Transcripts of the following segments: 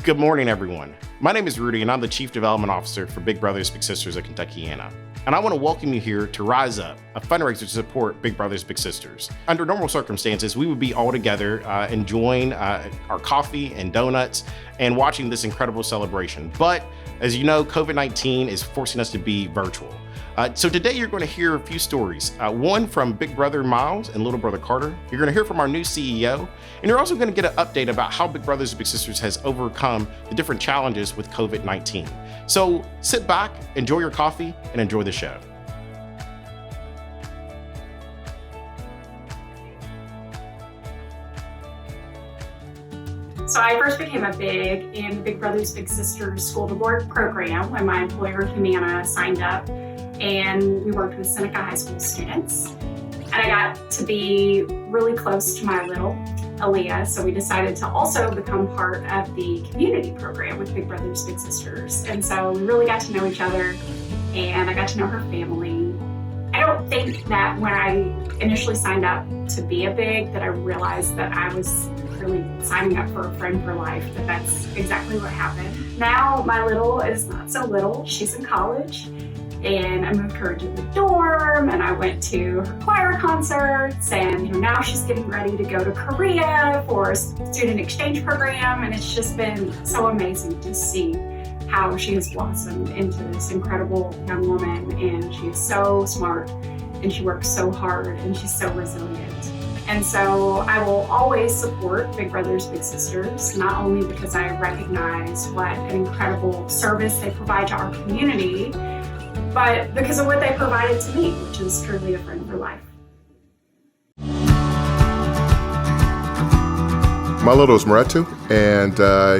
Good morning, everyone. My name is Rudy, and I'm the Chief Development Officer for Big Brothers Big Sisters of Kentuckiana. And I want to welcome you here to Rise Up, a fundraiser to support Big Brothers Big Sisters. Under normal circumstances, we would be all together enjoying our coffee and donuts and watching this incredible celebration. But as you know, COVID-19 is forcing us to be virtual. So today you're going to hear a few stories. One from Big Brother Miles and Little Brother Carter. You're going to hear from our new CEO, and you're also going to get an update about how Big Brothers Big Sisters has overcome the different challenges with COVID-19. So sit back, enjoy your coffee, and enjoy the show. So I first became a Big in the Big Brothers Big Sisters School to Board program when my employer Humana signed up, and we worked with Seneca High School students. And I got to be really close to my little Aaliyah, so we decided to also become part of the community program with Big Brothers Big Sisters. And so we really got to know each other, and I got to know her family. I don't think that when I initially signed up to be a Big that I realized that I was really signing up for a friend for life, but that's exactly what happened. Now my little is not so little, she's in college, and I moved her into the dorm, and I went to her choir concerts, and now she's getting ready to go to Korea for a student exchange program, and it's just been so amazing to see how she has blossomed into this incredible young woman, and she's so smart, and she works so hard, and she's so resilient. And so I will always support Big Brothers Big Sisters, not only because I recognize what an incredible service they provide to our community, but because of what they provided to me, which is truly a friend for life. My little is Maretu, and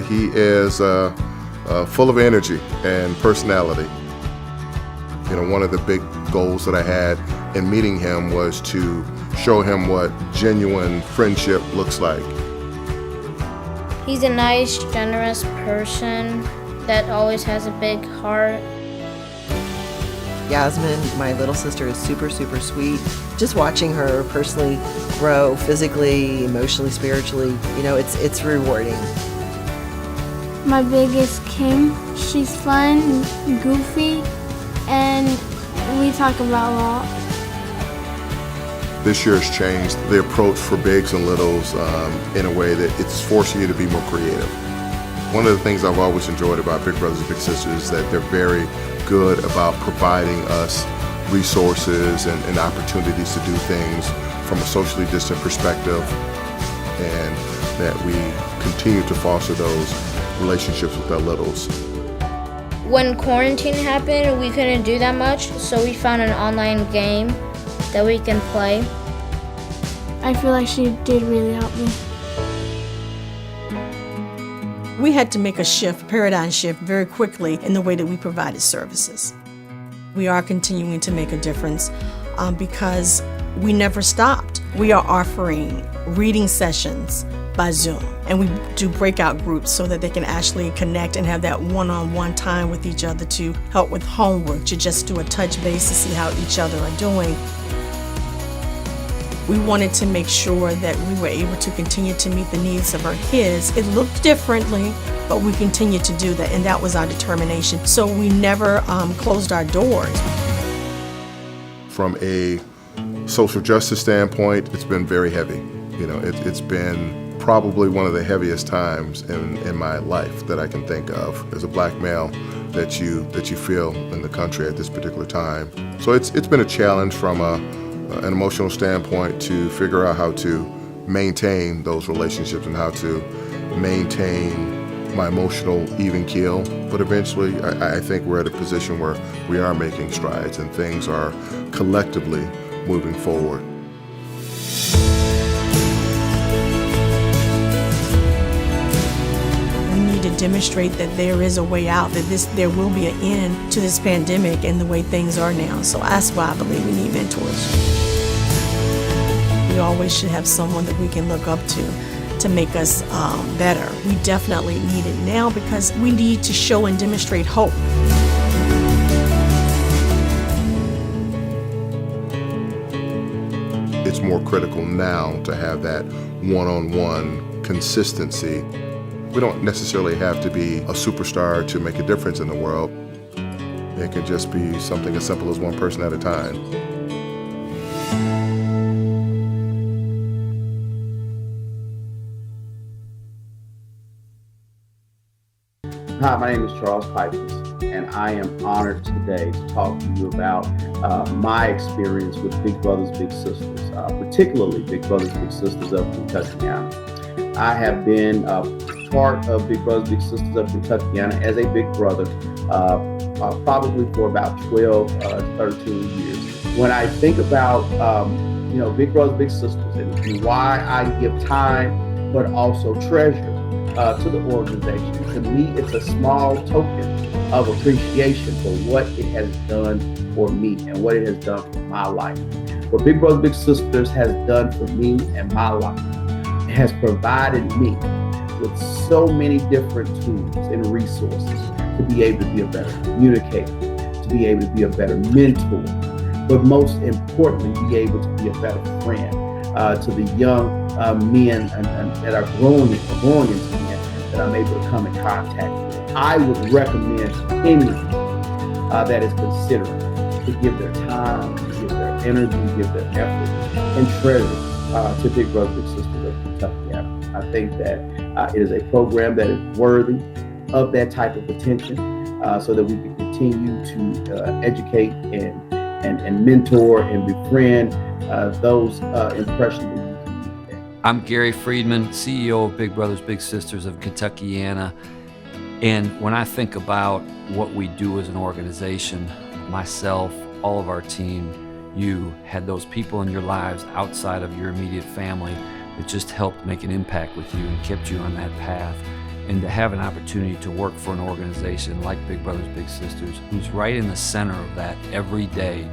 he is full of energy and personality. You know, one of the big goals that I had in meeting him was to show him what genuine friendship looks like. He's a nice, generous person that always has a big heart. Yasmin, my little sister, is super, super sweet. Just watching her personally grow physically, emotionally, spiritually, you know, it's rewarding. My biggest Kim. She's fun, goofy, and we talk about a lot. This year has changed the approach for bigs and littles in a way that it's forcing you to be more creative. One of the things I've always enjoyed about Big Brothers Big Sisters is that they're very good about providing us resources and opportunities to do things from a socially distant perspective, and that we continue to foster those relationships with our littles. When quarantine happened, we couldn't do that much, so we found an online game that we can play. I feel like she did really help me. We had to make a paradigm shift very quickly in the way that we provided services. We are continuing to make a difference because we never stopped. We are offering reading sessions by Zoom, and we do breakout groups so that they can actually connect and have that one-on-one time with each other to help with homework, to just do a touch base to see how each other are doing. We wanted to make sure that we were able to continue to meet the needs of our kids. It looked differently, but we continued to do that, and that was our determination. So we never closed our doors. From a social justice standpoint, it's been very heavy. You know, it's been probably one of the heaviest times in my life that I can think of as a black male that you feel in the country at this particular time. So it's been a challenge from an emotional standpoint to figure out how to maintain those relationships and how to maintain my emotional even keel. But eventually, I think we're at a position where we are making strides and things are collectively moving forward. We need to demonstrate that there is a way out, that there will be an end to this pandemic and the way things are now. So that's why I believe we need mentors. We always should have someone that we can look up to make us better. We definitely need it now because we need to show and demonstrate hope. It's more critical now to have that one-on-one consistency We don't necessarily have to be a superstar to make a difference in the world. It can just be something as simple as one person at a time. Hi, my name is Charles Pipers, and I am honored today to talk to you about my experience with Big Brothers Big Sisters, particularly Big Brothers Big Sisters of Kentuckiana. I have been part of Big Brothers Big Sisters of Kentuckiana as a big brother probably for about 12 to 13 years. When I think about Big Brothers Big Sisters and why I give time but also treasure to the organization, to me it's a small token of appreciation for what it has done for me and what it has done for my life. What Big Brothers Big Sisters has done for me and my life, it has provided me with so many different tools and resources to be able to be a better communicator, to be able to be a better mentor, but most importantly, be able to be a better friend to the young men that are growing into men that I'm able to come in contact with. I would recommend anyone that is considering to give their time, to give their energy, give their effort and treasure to Big Brothers Big Sisters of Kentuckiana. I think that it is a program that is worthy of that type of attention, so that we can continue to educate and mentor and befriend those impressions. I'm Gary Friedman, CEO of Big Brothers Big Sisters of Kentuckiana. And when I think about what we do as an organization, myself, all of our team, you had those people in your lives outside of your immediate family that just helped make an impact with you and kept you on that path. And to have an opportunity to work for an organization like Big Brothers Big Sisters, who's right in the center of that every day,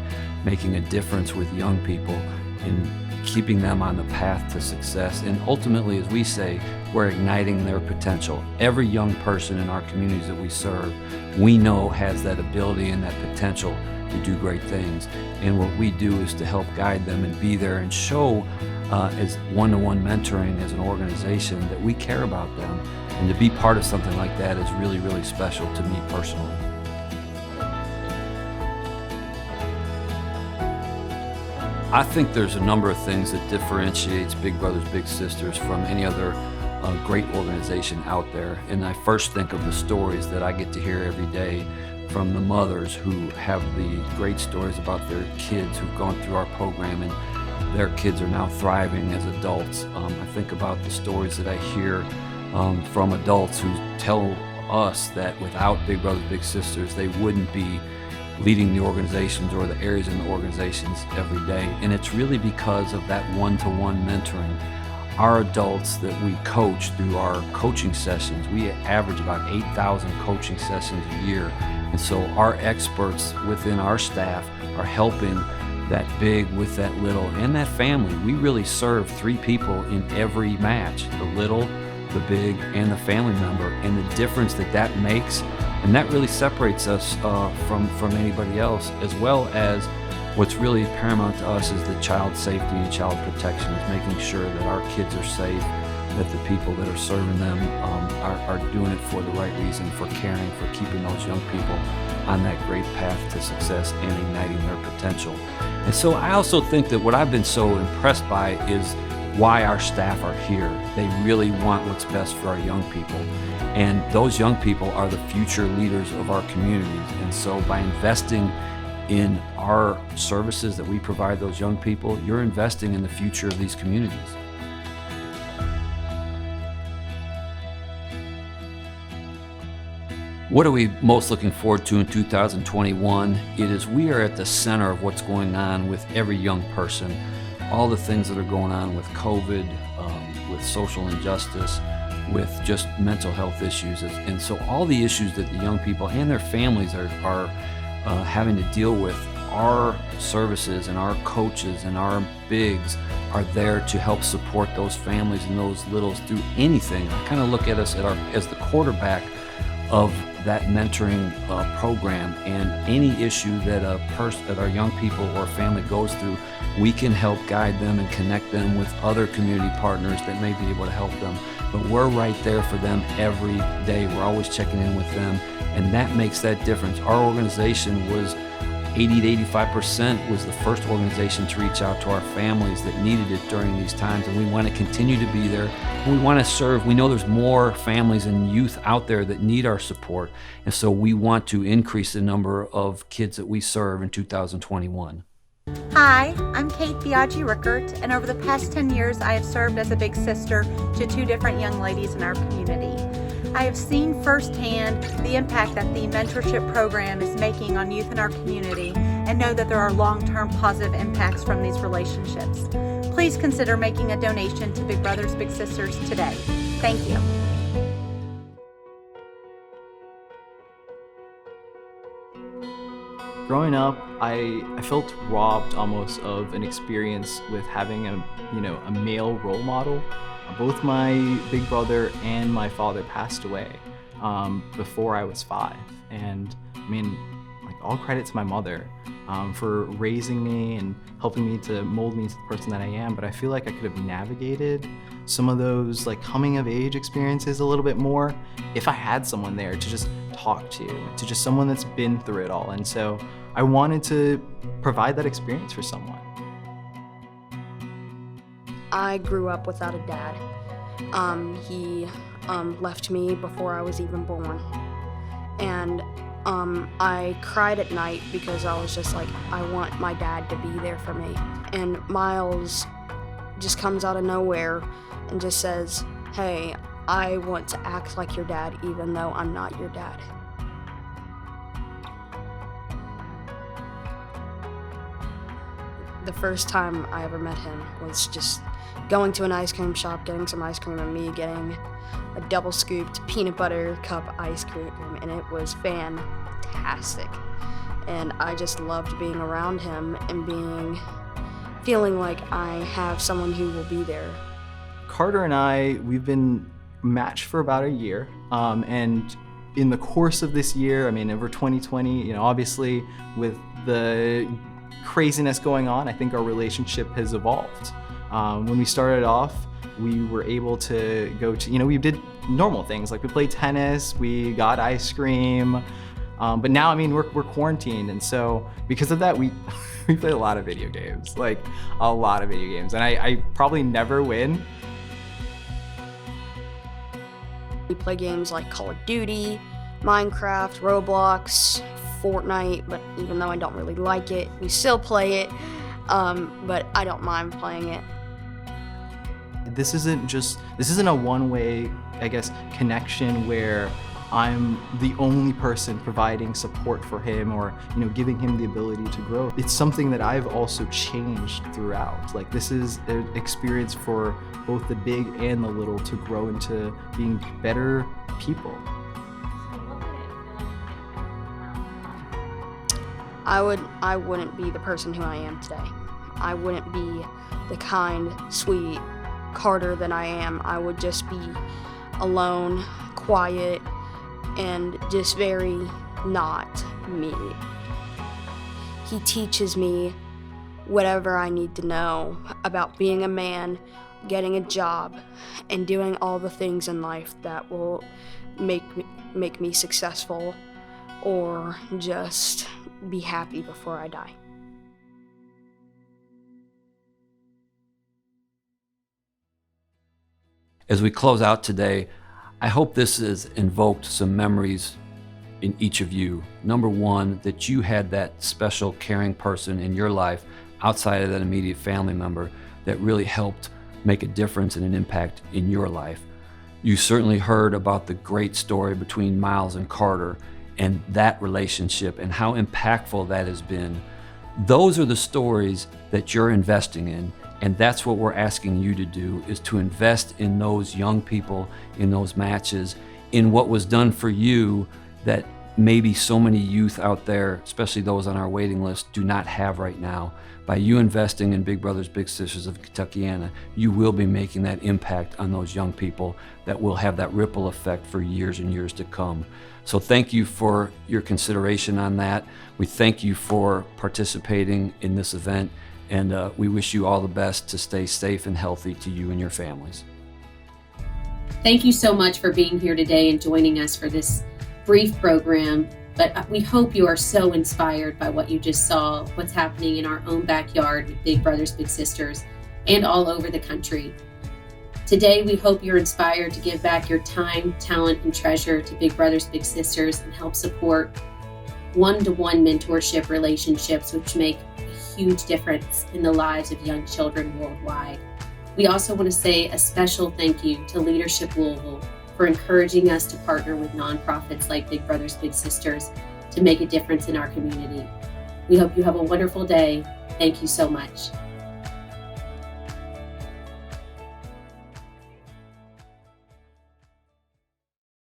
making a difference with young people and keeping them on the path to success. And ultimately, as we say, we're igniting their potential. Every young person in our communities that we serve, we know has that ability and that potential to do great things. And what we do is to help guide them and be there and show as one-to-one mentoring as an organization that we care about them. And to be part of something like that is really, really special to me personally. I think there's a number of things that differentiates Big Brothers Big Sisters from any other great organization out there. And I first think of the stories that I get to hear every day from the mothers who have the great stories about their kids who've gone through our program and their kids are now thriving as adults. I think about the stories that I hear from adults who tell us that without Big Brothers Big Sisters, they wouldn't be leading the organizations or the areas in the organizations every day. And it's really because of that one-to-one mentoring. Our adults that we coach through our coaching sessions, we average about 8,000 coaching sessions a year. And so our experts within our staff are helping that big with that little and that family. We really serve 3 people in every match, the little, the big, and the family member, and the difference that that makes. And that really separates us from anybody else, as well as what's really paramount to us is the child safety and child protection, is making sure that our kids are safe, that the people that are serving them are doing it for the right reason, for caring, for keeping those young people on that great path to success and igniting their potential. And so I also think that what I've been so impressed by is why our staff are here. They really want what's best for our young people. And those young people are the future leaders of our communities. And so by investing in our services that we provide those young people, you're investing in the future of these communities. What are we most looking forward to in 2021? It is we are at the center of what's going on with every young person. All the things that are going on with COVID, with social injustice, with just mental health issues. And so all the issues that the young people and their families are having to deal with, our services and our coaches and our bigs are there to help support those families and those littles through anything. I kind of look at us as the quarterback of that mentoring program, and any issue that that our young people or family goes through, we can help guide them and connect them with other community partners that may be able to help them. But we're right there for them every day. We're always checking in with them, and that makes that difference. Our organization was 80 to 85% was the first organization to reach out to our families that needed it during these times, and we want to continue to be there, and we want to serve. We know there's more families and youth out there that need our support, and so we want to increase the number of kids that we serve in 2021. Hi, I'm Kate Biaggi Rickert, and over the past 10 years I have served as a big sister to 2 different young ladies in our community. I have seen firsthand the impact that the mentorship program is making on youth in our community and know that there are long-term positive impacts from these relationships. Please consider making a donation to Big Brothers Big Sisters today. Thank you. Growing up, I felt robbed almost of an experience with having a male role model. Both my big brother and my father passed away before I was 5. And I mean, like, all credit to my mother for raising me and helping me to mold me into the person that I am. But I feel like I could have navigated some of those like coming of age experiences a little bit more if I had someone there to just talk to just someone that's been through it all. And so I wanted to provide that experience for someone. I grew up without a dad. He left me before I was even born. And I cried at night because I was just like, I want my dad to be there for me. And Miles just comes out of nowhere and just says, hey, I want to act like your dad even though I'm not your dad. The first time I ever met him was just going to an ice cream shop, getting some ice cream, and me getting a double scooped peanut butter cup ice cream, and it was fantastic. And I just loved being around him and feeling like I have someone who will be there. Carter and I, we've been matched for about a year, and in the course of this year, I mean, over 2020, obviously with the craziness going on, I think our relationship has evolved. When we started off, we were able to go to, we did normal things, like we played tennis, we got ice cream, but now, I mean, we're quarantined, and so because of that, we played a lot of video games, and I probably never win. We play games like Call of Duty, Minecraft, Roblox, Fortnite, but even though I don't really like it, we still play it, but I don't mind playing it. This isn't a one-way, I guess, connection where I'm the only person providing support for him or, giving him the ability to grow. It's something that I've also changed throughout. Like, this is an experience for both the big and the little to grow into being better people. I wouldn't be the person who I am today. I wouldn't be the kind, sweet Carter that I am. I would just be alone, quiet, and just very not me. He teaches me whatever I need to know about being a man, getting a job, and doing all the things in life that will make me successful or just be happy before I die. As we close out today, I hope this has invoked some memories in each of you. Number one, that you had that special caring person in your life outside of that immediate family member that really helped make a difference and an impact in your life. You certainly heard about the great story between Miles and Carter and that relationship and how impactful that has been. Those are the stories that you're investing in, and that's what we're asking you to do, is to invest in those young people, in those matches, in what was done for you that maybe so many youth out there, especially those on our waiting list, do not have right now. By you investing in Big Brothers Big Sisters of Kentuckiana, you will be making that impact on those young people that will have that ripple effect for years and years to come. So thank you for your consideration on that. We thank you for participating in this event, And we wish you all the best to stay safe and healthy to you and your families. Thank you so much for being here today and joining us for this brief program. But we hope you are so inspired by what you just saw, what's happening in our own backyard with Big Brothers Big Sisters and all over the country. Today, we hope you're inspired to give back your time, talent, and treasure to Big Brothers Big Sisters and help support one-to-one mentorship relationships, which make a huge difference in the lives of young children worldwide. We also want to say a special thank you to Leadership Louisville for encouraging us to partner with nonprofits like Big Brothers Big Sisters to make a difference in our community. We hope you have a wonderful day. Thank you so much.